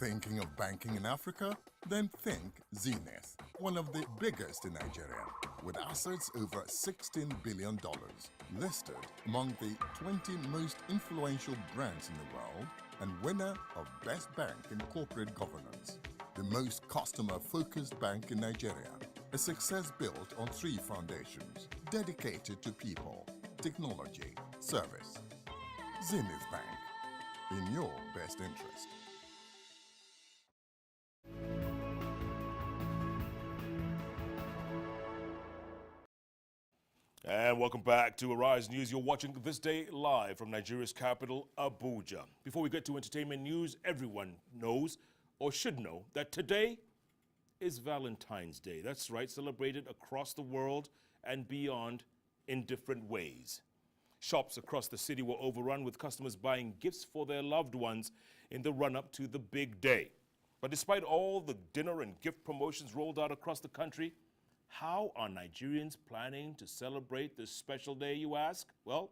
Thinking of banking in Africa? Then think Zenith, one of the biggest in Nigeria, with assets over $16 billion, listed among the 20 most influential brands in the world, and winner of Best Bank in Corporate Governance. The most customer-focused bank in Nigeria, a success built on 3 foundations, dedicated to people, technology, service. Zenith Bank, in your best interest. And welcome back to Arise News. You're watching This Day live from Nigeria's capital, Abuja. Before we get to entertainment news, everyone knows or should know that today is Valentine's Day. That's right, celebrated across the world and beyond in different ways. Shops across the city were overrun with customers buying gifts for their loved ones in the run-up to the big day. But despite all the dinner and gift promotions rolled out across the country, how are Nigerians planning to celebrate this special day, you ask? Well,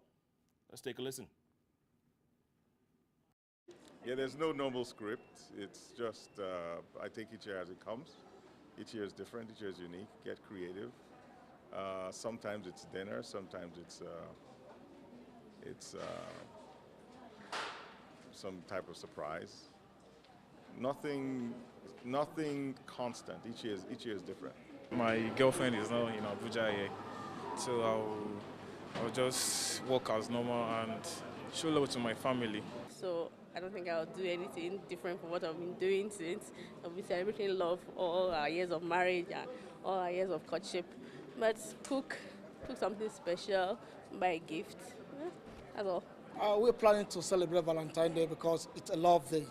let's take a listen. Yeah, there's no normal script. It's just, I take each year as it comes. Each year is different, each year is unique. Get creative. Sometimes it's dinner, sometimes it's some type of surprise. Nothing constant. Each year is different. My girlfriend is now in Abuja here, so I'll just work as normal and show love to my family. So I don't think I'll do anything different from what I've been doing since. I'll be celebrating love for all our years of marriage and all our years of courtship. But cook something special, buy a gift. Yeah, that's all. We're planning to celebrate Valentine's Day because it's a love day.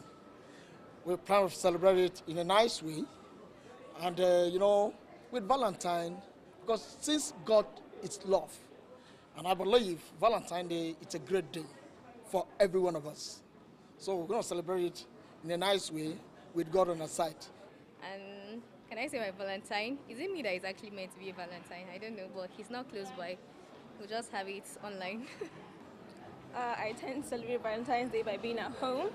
We plan to celebrate it in a nice way, and with Valentine, because since God is love, and I believe Valentine's Day it's a great day for every one of us. So we're going to celebrate it in a nice way with God on our side. And can I say my Valentine? Is it me that is actually meant to be a Valentine? I don't know, but he's not close by. We'll just have it online. I tend to celebrate Valentine's Day by being at home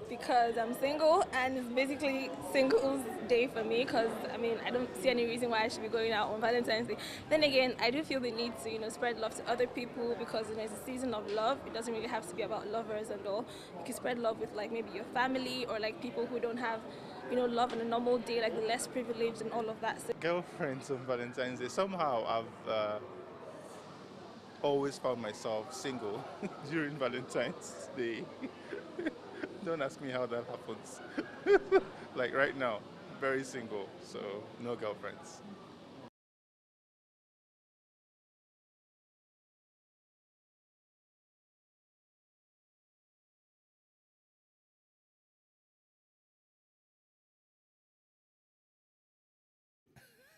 because I'm single, and it's basically singles day for me because, I don't see any reason why I should be going out on Valentine's Day. Then again, I do feel the need to, spread love to other people because, it's a season of love. It doesn't really have to be about lovers and all. You can spread love with, maybe your family or, people who don't have, love on a normal day, like the less privileged and all of that. So Girlfriends on Valentine's Day. Somehow I've always found myself single during Valentine's Day. Don't ask me how that happens. Like right now, very single, so no girlfriends.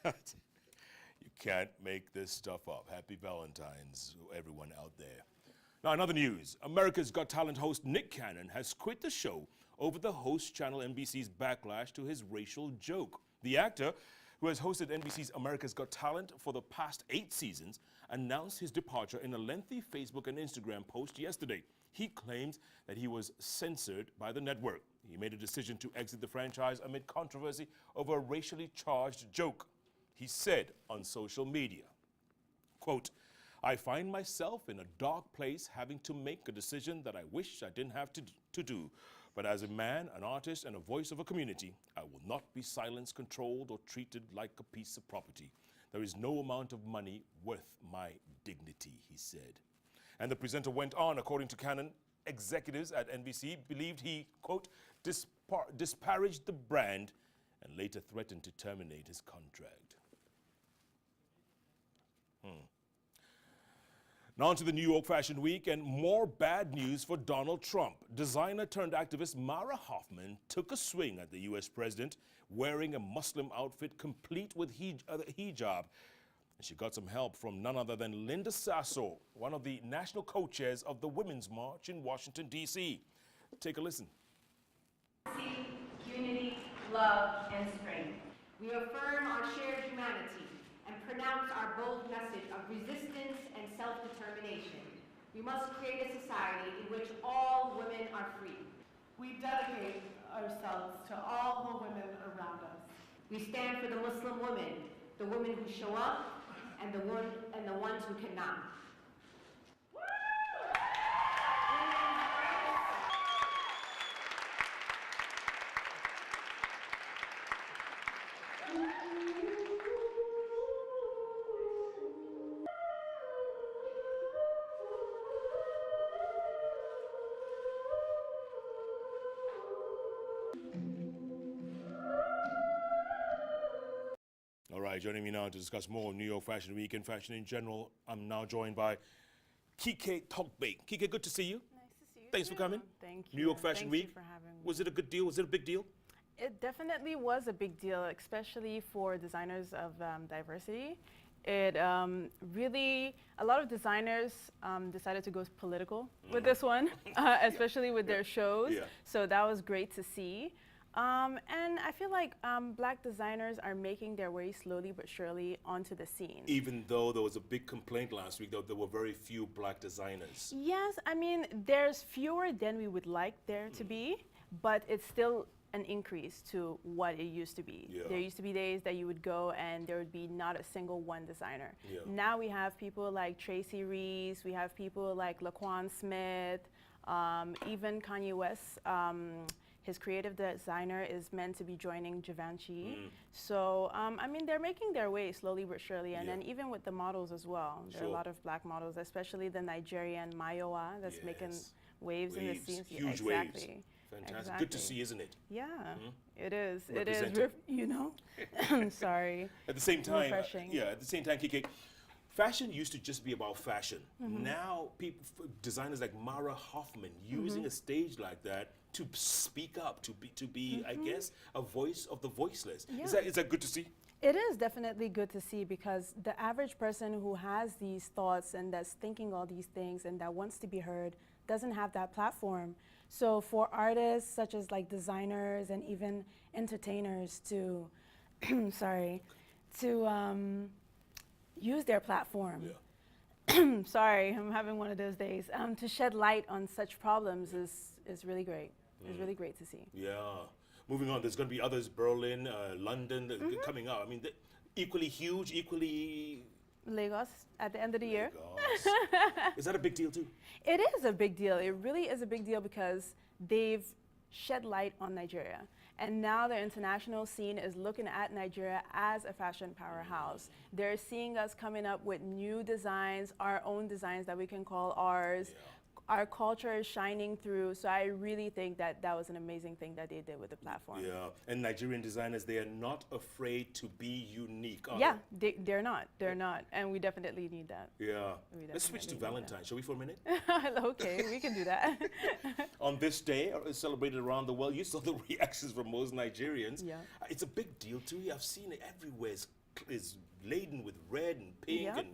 You can't make this stuff up. Happy Valentine's, everyone out there. Now, in other news, America's Got Talent host Nick Cannon has quit the show over the host channel NBC's backlash to his racial joke. The actor, who has hosted NBC's America's Got Talent for the past 8 seasons, announced his departure in a lengthy Facebook and Instagram post yesterday. He claims that he was censored by the network. He made a decision to exit the franchise amid controversy over a racially charged joke. He said on social media, quote, "I find myself in a dark place having to make a decision that I wish I didn't have to do. But as a man, an artist, and a voice of a community, I will not be silenced, controlled, or treated like a piece of property. There is no amount of money worth my dignity," he said. And the presenter went on, according to Cannon, executives at NBC believed he, quote, disparaged the brand and later threatened to terminate his contract. Now on to the New York Fashion Week and more bad news for Donald Trump. Designer turned activist Mara Hoffman took a swing at the U.S. president wearing a Muslim outfit complete with hijab. And she got some help from none other than Linda Sasso, one of the national co-chairs of the Women's March in Washington, D.C. Take a listen. Unity, love, and strength. We affirm our shared humanity and pronounce our bold message of resistance and self-determination. We must create a society in which all women are free. we dedicate ourselves to all the women around us. We stand for the Muslim woman, the women who show up, and the ones who cannot. All right, joining me now to discuss more New York Fashion Week and fashion in general, I'm now joined by Kike Tokbe. Kike, good to see you. Nice to see you. Thanks for coming. Thank you. New York Fashion Thank Week. you for having me. Was it a good deal? Was it a big deal? It definitely was a big deal, especially for designers of diversity. It really, a lot of designers decided to go political with this one, especially with their shows. Yeah. So that was great to see. And I feel like black designers are making their way slowly but surely onto the scene. Even though there was a big complaint last week that there were very few black designers. Yes, I mean, there's fewer than we would like there to be, but it's still an increase to what it used to be. Yeah. There used to be days that you would go and there would be not a single one designer. Yeah. Now we have people like Tracy Reese, we have people like Laquan Smith, even Kanye West. His creative designer is meant to be joining Givenchy. So, I mean, they're making their way slowly but surely. And then even with the models as well. There are a lot of black models, especially the Nigerian Mayowa that's making waves in the scenes. Huge exactly. waves. Fantastic. Exactly. Good to see, isn't it? Yeah, it is. It Represented. is, you know? Sorry. At the same time, Refreshing. at the same time, Kike, fashion used to just be about fashion. Now, designers like Mara Hoffman using a stage like that to speak up, to be, I guess, a voice of the voiceless. Yeah. Is that good to see? It is definitely good to see because the average person who has these thoughts and that's thinking all these things and that wants to be heard doesn't have that platform. So for artists such as like designers and even entertainers to, sorry, to use their platform. Yeah. Sorry, I'm having one of those days. To shed light on such problems is really great. It's really great to see. Yeah. Moving on, there's going to be others, Berlin, London, coming out. I mean, equally huge, equally... Lagos at the end of the year. Lagos. Is that a big deal too? It is a big deal. It really is a big deal because they've shed light on Nigeria. And now the international scene is looking at Nigeria as a fashion powerhouse. They're seeing us coming up with new designs, our own designs that we can call ours. Yeah. Our culture is shining through. So I really think that that was an amazing thing that they did with the platform. Yeah, and Nigerian designers, they are not afraid to be unique, are Yeah, they're not. They're not. And we definitely need that. Yeah. We Let's switch to definitely need Valentine's, shall we, for a minute? Okay, we can do that. On this day, celebrated around the world, you saw the reactions from most Nigerians. Yeah. It's a big deal too. I've seen it everywhere. It's laden with red and pink Yeah. and...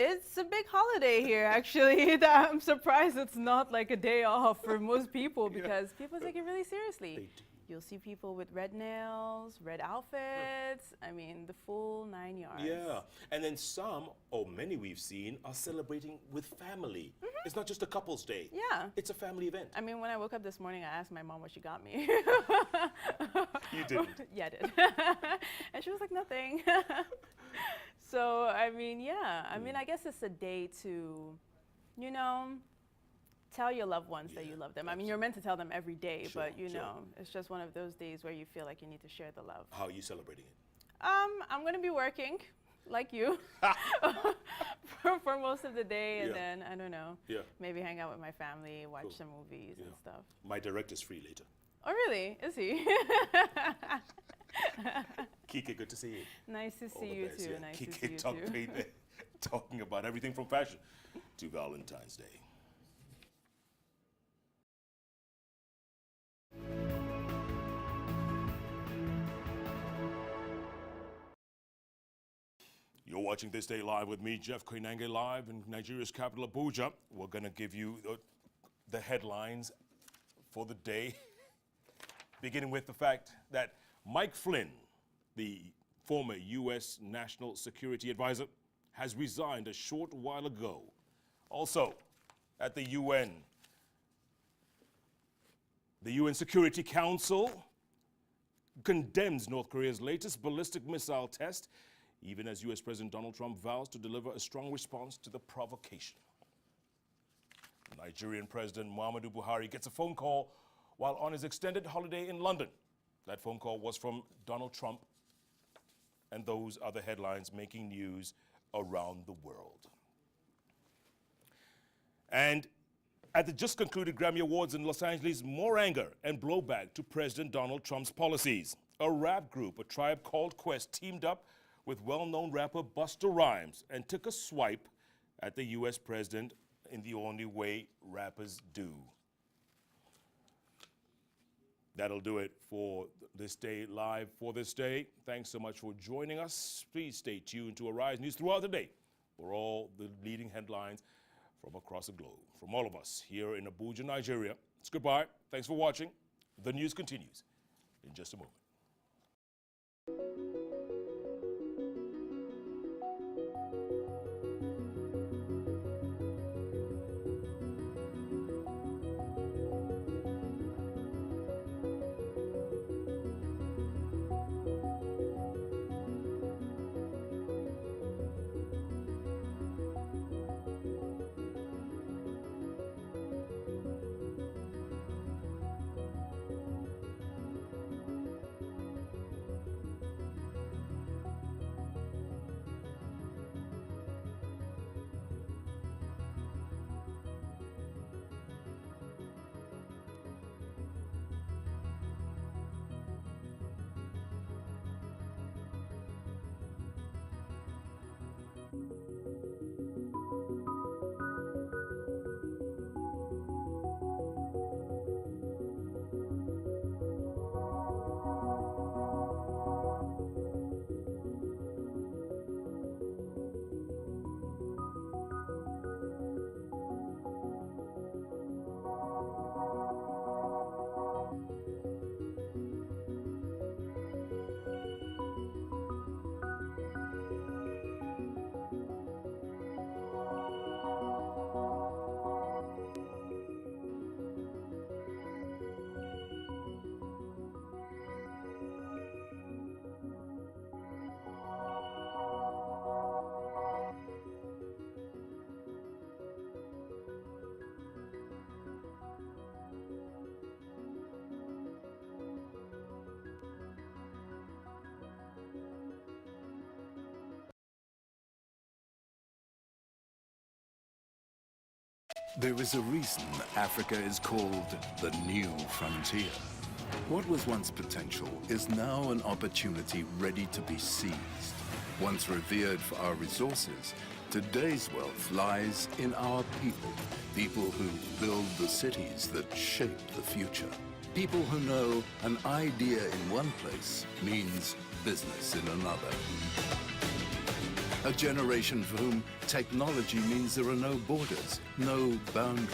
It's a big holiday here, actually. That I'm surprised it's not like a day off for most people because people take it really seriously. They do. You'll see people with red nails, red outfits. I mean, the full 9 yards. Yeah, and then some, or many we've seen, are celebrating with family. It's not just a couple's day. Yeah. It's a family event. I mean, when I woke up this morning, I asked my mom what she got me. You didn't. Yeah, I did. And she was like, nothing. So, I mean, yeah. I mean, I guess it's a day to, you know, tell your loved ones that you love them. I mean, you're meant to tell them every day, Sure, but you sure. know, it's just one of those days where you feel like you need to share the love. How are you celebrating it? I'm gonna be working, like you, for most of the day, and Yeah. then I don't know, Yeah. maybe hang out with my family, watch Cool. some movies and Yeah. stuff. My director's free later. Oh, really? Is he? Kike, good to see you. Nice to All see the you best, too. yeah. Nice to Kike see you too. Tokbe there, talking about everything from fashion to Valentine's Day. You're watching This Day Live with me, Jeff Koinange, live in Nigeria's capital, Abuja. We're going to give you the headlines for the day, beginning with the fact that Mike Flynn, the former U.S. National Security Advisor, has resigned a short while ago. Also, at the UN, The UN Security Council condemns North Korea's latest ballistic missile test, even as US President Donald Trump vows to deliver a strong response to the provocation. Nigerian President Muhammadu Buhari gets a phone call while on his extended holiday in London. That phone call was from Donald Trump, and those are the headlines making news around the world. And at the just concluded Grammy Awards in Los Angeles, more anger and blowback to President Donald Trump's policies. A rap group, A Tribe Called Quest, teamed up with well-known rapper Busta Rhymes and took a swipe at the U.S. president in the only way rappers do. That'll do it for This Day Live for this day. Thanks so much for joining us. Please stay tuned to Arise News throughout the day for all the leading headlines from across the globe. From all of us here in Abuja, Nigeria, it's goodbye. Thanks for watching. The news continues in just a moment. There is a reason Africa is called the new frontier. What was once potential is now an opportunity ready to be seized. Once revered for our resources, today's wealth lies in our people. People who build the cities that shape the future. People who know an idea in one place means business in another. A generation for whom technology means there are no borders, no boundaries.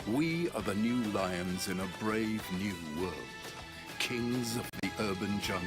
We are the new lions in a brave new world, kings of the urban jungle.